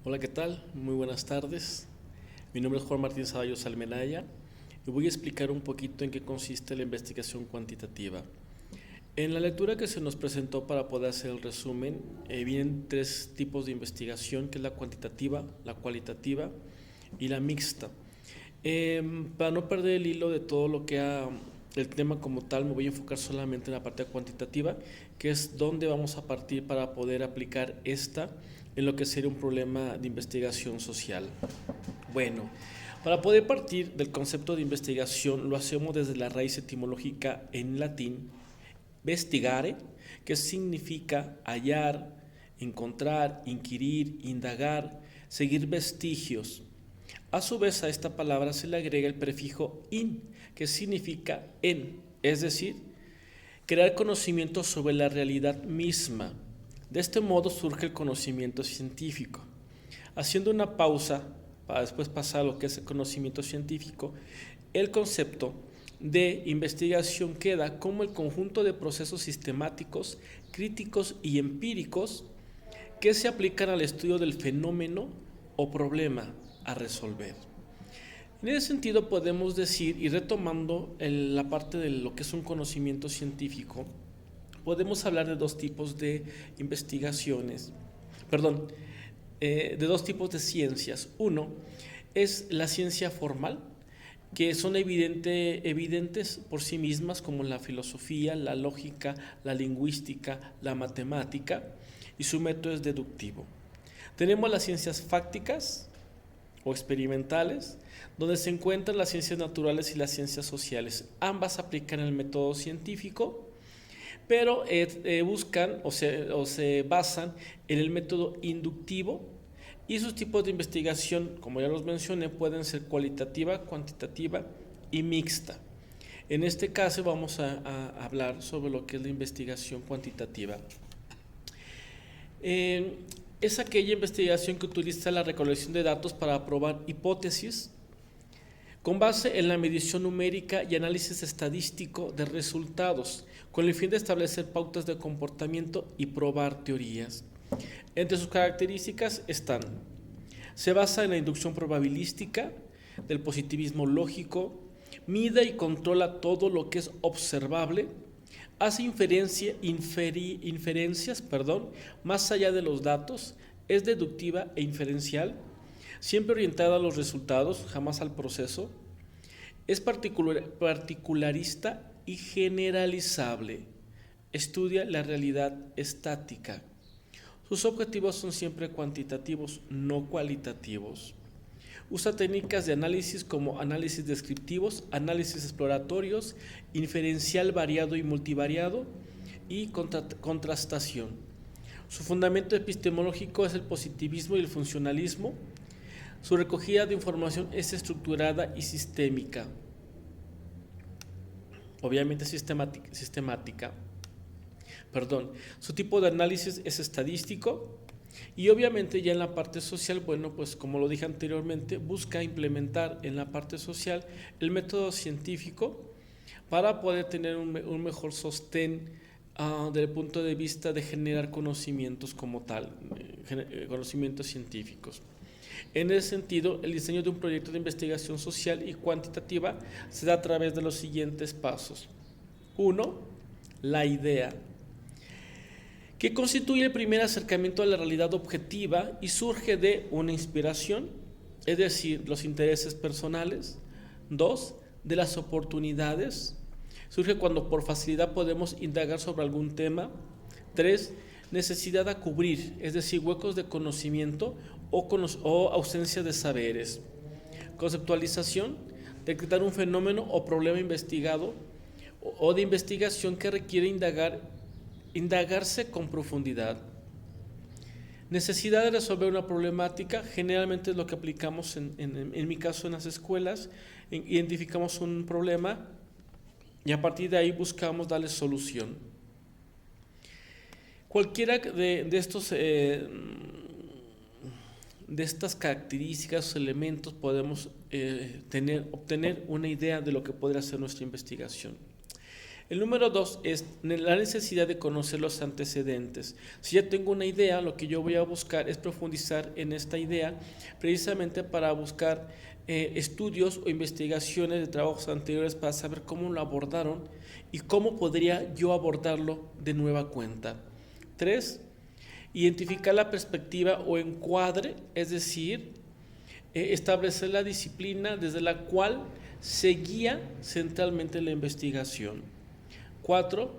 Hola, ¿qué tal? Muy buenas tardes. Mi nombre es Juan Martín Zavallos Almenaya y voy a explicar un poquito en qué consiste la investigación cuantitativa. En la lectura que se nos presentó para poder hacer el resumen, vienen tres tipos de investigación, que es la cuantitativa, la cualitativa y la mixta. Para no perder el hilo de todo lo que ha el tema como tal, me voy a enfocar solamente en la parte cuantitativa, que es donde vamos a partir para poder aplicar esta en lo que sería un problema de investigación social. Bueno, para poder partir del concepto de investigación lo hacemos desde la raíz etimológica en latín, vestigare, que significa hallar, encontrar, inquirir, indagar, seguir vestigios. A su vez a esta palabra se le agrega el prefijo in, que significa en, es decir, crear conocimiento sobre la realidad misma. De este modo surge el conocimiento científico. Haciendo una pausa para después pasar a lo que es el conocimiento científico, el concepto de investigación queda como el conjunto de procesos sistemáticos, críticos y empíricos que se aplican al estudio del fenómeno o problema a resolver. En ese sentido podemos decir, y retomando la parte de lo que es un conocimiento científico, podemos hablar de dos tipos de investigaciones, perdón, de dos tipos de ciencias. Uno es la ciencia formal, que son evidentes por sí mismas, como la filosofía, la lógica, la lingüística, la matemática, y su método es deductivo. Tenemos las ciencias fácticas o experimentales, donde se encuentran las ciencias naturales y las ciencias sociales. Ambas aplican el método científico, pero buscan o se basan en el método inductivo, y sus tipos de investigación, como ya los mencioné, pueden ser cualitativa, cuantitativa y mixta. En este caso vamos a hablar sobre lo que es la investigación cuantitativa. Es aquella investigación que utiliza la recolección de datos para probar hipótesis con base en la medición numérica y análisis estadístico de resultados, con el fin de establecer pautas de comportamiento y probar teorías. Entre sus características están: se basa en la inducción probabilística, del positivismo lógico, mide y controla todo lo que es observable, hace inferencias más allá de los datos, es deductiva e inferencial, siempre orientada a los resultados, jamás al proceso, es particularista y generalizable, estudia la realidad estática. Sus objetivos son siempre cuantitativos, no cualitativos. Usa técnicas de análisis como análisis descriptivos, análisis exploratorios, inferencial variado y multivariado y contrastación. Su fundamento epistemológico es el positivismo y el funcionalismo. Su recogida de información es estructurada y sistémica, obviamente sistemática. Su tipo de análisis es estadístico. Y obviamente ya en la parte social, bueno, pues como lo dije anteriormente, busca implementar en la parte social el método científico para poder tener un mejor sostén desde el punto de vista de generar conocimientos como tal, conocimientos científicos. En ese sentido, el diseño de un proyecto de investigación social y cuantitativa se da a través de los siguientes pasos. 1. La idea, que constituye el primer acercamiento a la realidad objetiva y surge de una inspiración, es decir, los intereses personales. 2. De las oportunidades, surge cuando por facilidad podemos indagar sobre algún tema. 3. Necesidad a cubrir, es decir, huecos de conocimiento o ausencia de saberes. Conceptualización, detectar un fenómeno o problema investigado o de investigación que requiere indagarse con profundidad. Necesidad de resolver una problemática, generalmente es lo que aplicamos en mi caso en las escuelas. Identificamos un problema y a partir de ahí buscamos darle solución. Cualquiera de estas características o elementos podemos obtener una idea de lo que podría ser nuestra investigación. El número 2 es la necesidad de conocer los antecedentes. Si ya tengo una idea, lo que yo voy a buscar es profundizar en esta idea, precisamente para buscar estudios o investigaciones de trabajos anteriores para saber cómo lo abordaron y cómo podría yo abordarlo de nueva cuenta. 3. Identificar la perspectiva o encuadre, es decir, establecer la disciplina desde la cual se guía centralmente la investigación. 4.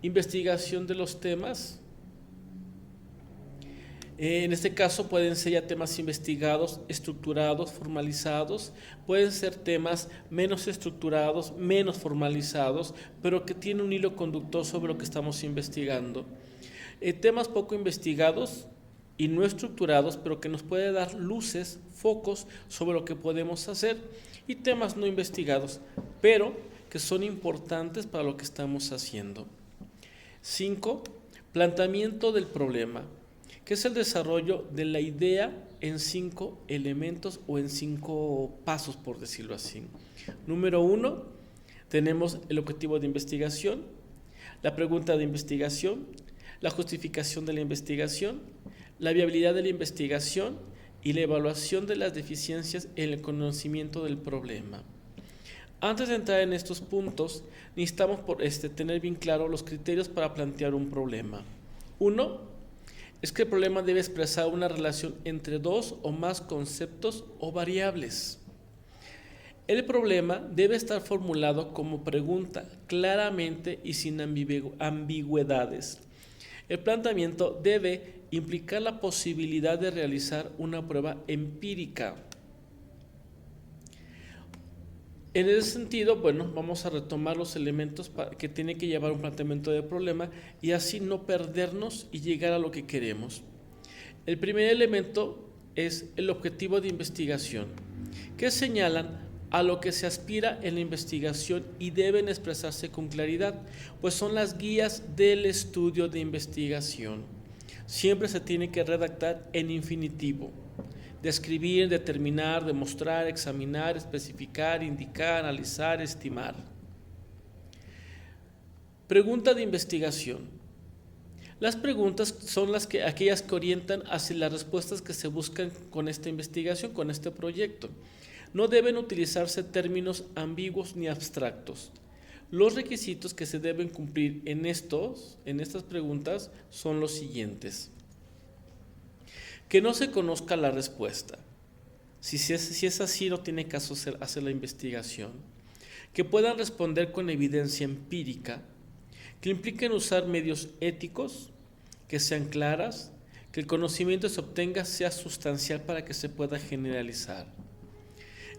Investigación de los temas. En este caso pueden ser ya temas investigados, estructurados, formalizados, pueden ser temas menos estructurados, menos formalizados, pero que tienen un hilo conductor sobre lo que estamos investigando. Temas poco investigados y no estructurados, pero que nos puede dar luces, focos sobre lo que podemos hacer, y temas no investigados, pero que son importantes para lo que estamos haciendo. 5. Planteamiento del problema, que es el desarrollo de la idea en 5 elementos o en 5 pasos, por decirlo así. Número 1, tenemos el objetivo de investigación, la pregunta de investigación, la justificación de la investigación, la viabilidad de la investigación y la evaluación de las deficiencias en el conocimiento del problema. Antes de entrar en estos puntos, necesitamos tener bien claro los criterios para plantear un problema. 1. Es que el problema debe expresar una relación entre 2 o más conceptos o variables. El problema debe estar formulado como pregunta, claramente y sin ambigüedades. El planteamiento debe implicar la posibilidad de realizar una prueba empírica. En ese sentido, vamos a retomar los elementos que tiene que llevar un planteamiento de problema y así no perdernos y llegar a lo que queremos. El primer elemento es el objetivo de investigación, que señalan a lo que se aspira en la investigación y deben expresarse con claridad, pues son las guías del estudio de investigación. Siempre se tiene que redactar en infinitivo. Describir, determinar, demostrar, examinar, especificar, indicar, analizar, estimar. Pregunta de investigación. Las preguntas son aquellas que orientan hacia las respuestas que se buscan con esta investigación, con este proyecto. No deben utilizarse términos ambiguos ni abstractos. Los requisitos que se deben cumplir en estas preguntas son los siguientes. Que no se conozca la respuesta. Si es así, no tiene caso hacer la investigación. Que puedan responder con evidencia empírica. Que impliquen usar medios éticos, que sean claras, que el conocimiento que se obtenga sea sustancial para que se pueda generalizar.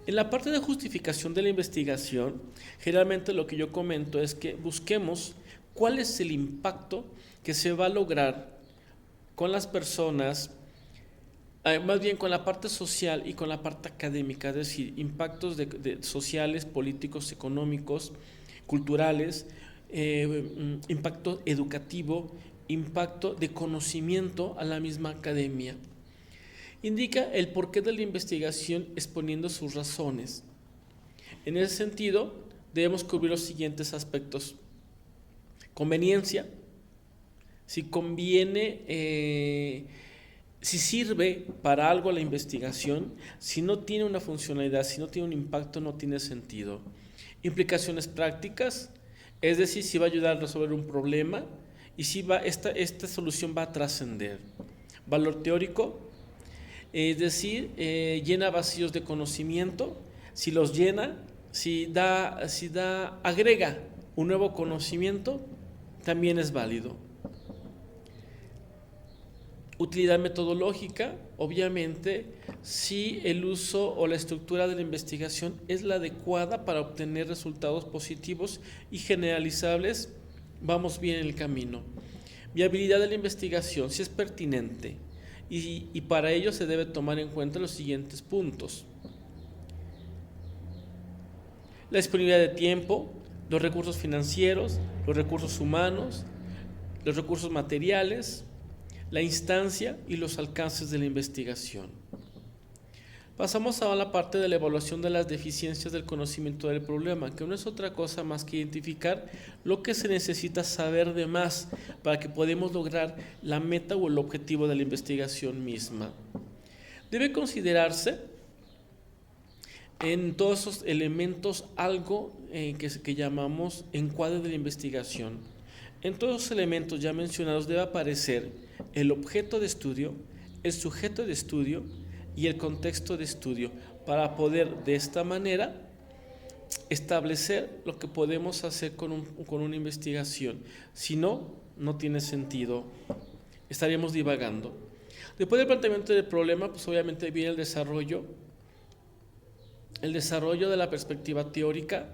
En la parte de justificación de la investigación, generalmente lo que yo comento es que busquemos cuál es el impacto que se va a lograr con las personas, más bien con la parte social y con la parte académica, es decir, impactos sociales, políticos, económicos, culturales, impacto educativo, impacto de conocimiento a la misma academia. Indica el porqué de la investigación exponiendo sus razones. En ese sentido, debemos cubrir los siguientes aspectos. Conveniencia, si conviene, si sirve para algo la investigación, si no tiene una funcionalidad, si no tiene un impacto, no tiene sentido. Implicaciones prácticas, es decir, si va a ayudar a resolver un problema y si esta solución va a trascender. Valor teórico, es decir, llena vacíos de conocimiento, si los llena, agrega un nuevo conocimiento, también es válido. Utilidad metodológica, obviamente, si el uso o la estructura de la investigación es la adecuada para obtener resultados positivos y generalizables, vamos bien en el camino. Viabilidad de la investigación, si es pertinente, y para ello se debe tomar en cuenta los siguientes puntos. La disponibilidad de tiempo, los recursos financieros, los recursos humanos, los recursos materiales, la instancia y los alcances de la investigación. Pasamos a la parte de la evaluación de las deficiencias del conocimiento del problema, que no es otra cosa más que identificar lo que se necesita saber de más para que podamos lograr la meta o el objetivo de la investigación misma. Debe considerarse en todos esos elementos algo que llamamos encuadre de la investigación. En todos los elementos ya mencionados debe aparecer el objeto de estudio, el sujeto de estudio y el contexto de estudio, para poder de esta manera establecer lo que podemos hacer con una investigación. Si no, no tiene sentido, estaríamos divagando. Después del planteamiento del problema, pues obviamente viene el desarrollo de la perspectiva teórica,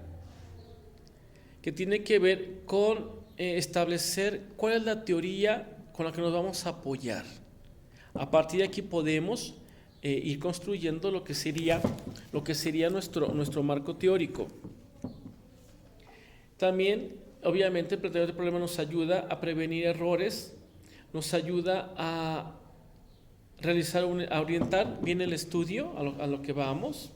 que tiene que ver con establecer cuál es la teoría con la que nos vamos a apoyar. A partir de aquí podemos ir construyendo lo que sería nuestro marco teórico. También, obviamente, el planteamiento del problema nos ayuda a prevenir errores, nos ayuda a orientar bien el estudio a lo que vamos,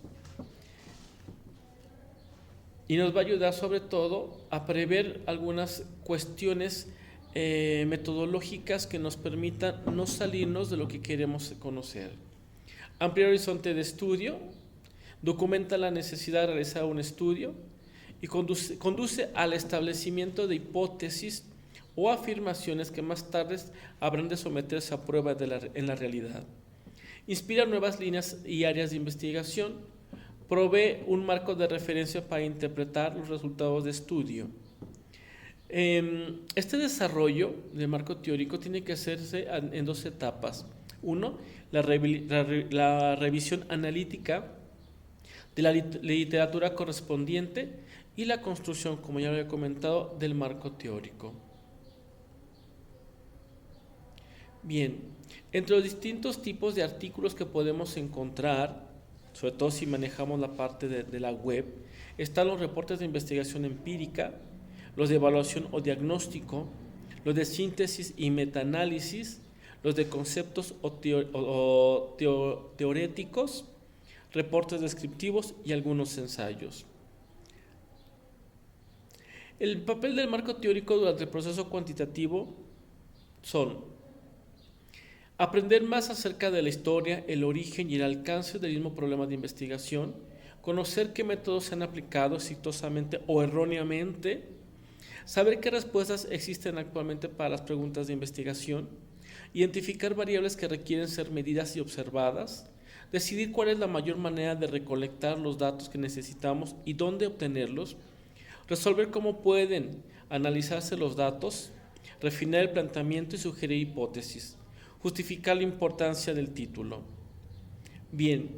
y nos va a ayudar sobre todo a prever algunas cuestiones metodológicas que nos permitan no salirnos de lo que queremos conocer. Ampliar el horizonte de estudio, documenta la necesidad de realizar un estudio y conduce al establecimiento de hipótesis o afirmaciones que más tarde habrán de someterse a prueba en la realidad. Inspira nuevas líneas y áreas de investigación, provee un marco de referencia para interpretar los resultados de estudio. Este desarrollo del marco teórico tiene que hacerse en dos etapas. Uno, la revisión analítica de la literatura correspondiente y la construcción, como ya lo había comentado, del marco teórico. Bien, entre los distintos tipos de artículos que podemos encontrar, sobre todo si manejamos la parte de la web, están los reportes de investigación empírica, los de evaluación o diagnóstico, los de síntesis y metaanálisis, los de conceptos teoréticos, reportes descriptivos y algunos ensayos. El papel del marco teórico durante el proceso cuantitativo son aprender más acerca de la historia, el origen y el alcance del mismo problema de investigación, conocer qué métodos se han aplicado exitosamente o erróneamente, saber qué respuestas existen actualmente para las preguntas de investigación, identificar variables que requieren ser medidas y observadas, decidir cuál es la mayor manera de recolectar los datos que necesitamos y dónde obtenerlos, resolver cómo pueden analizarse los datos, refinar el planteamiento y sugerir hipótesis, justificar la importancia del título. Bien,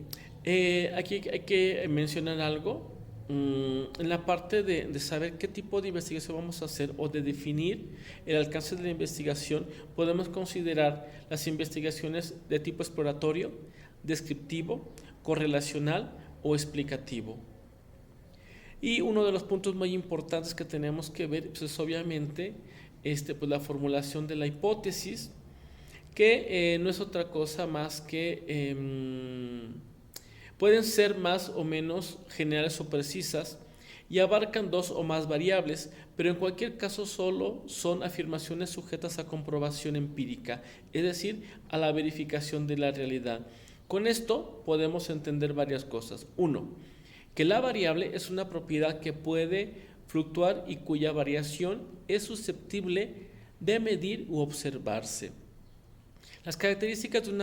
aquí hay que mencionar algo. En la parte de saber qué tipo de investigación vamos a hacer o de definir el alcance de la investigación, podemos considerar las investigaciones de tipo exploratorio, descriptivo, correlacional o explicativo. Y uno de los puntos muy importantes que tenemos que ver pues, es obviamente pues, la formulación de la hipótesis, que no es otra cosa más que pueden ser más o menos generales o precisas y abarcan dos o más variables, pero en cualquier caso solo son afirmaciones sujetas a comprobación empírica, es decir, a la verificación de la realidad. Con esto podemos entender varias cosas. Uno, que la variable es una propiedad que puede fluctuar y cuya variación es susceptible de medir u observarse. Las características de una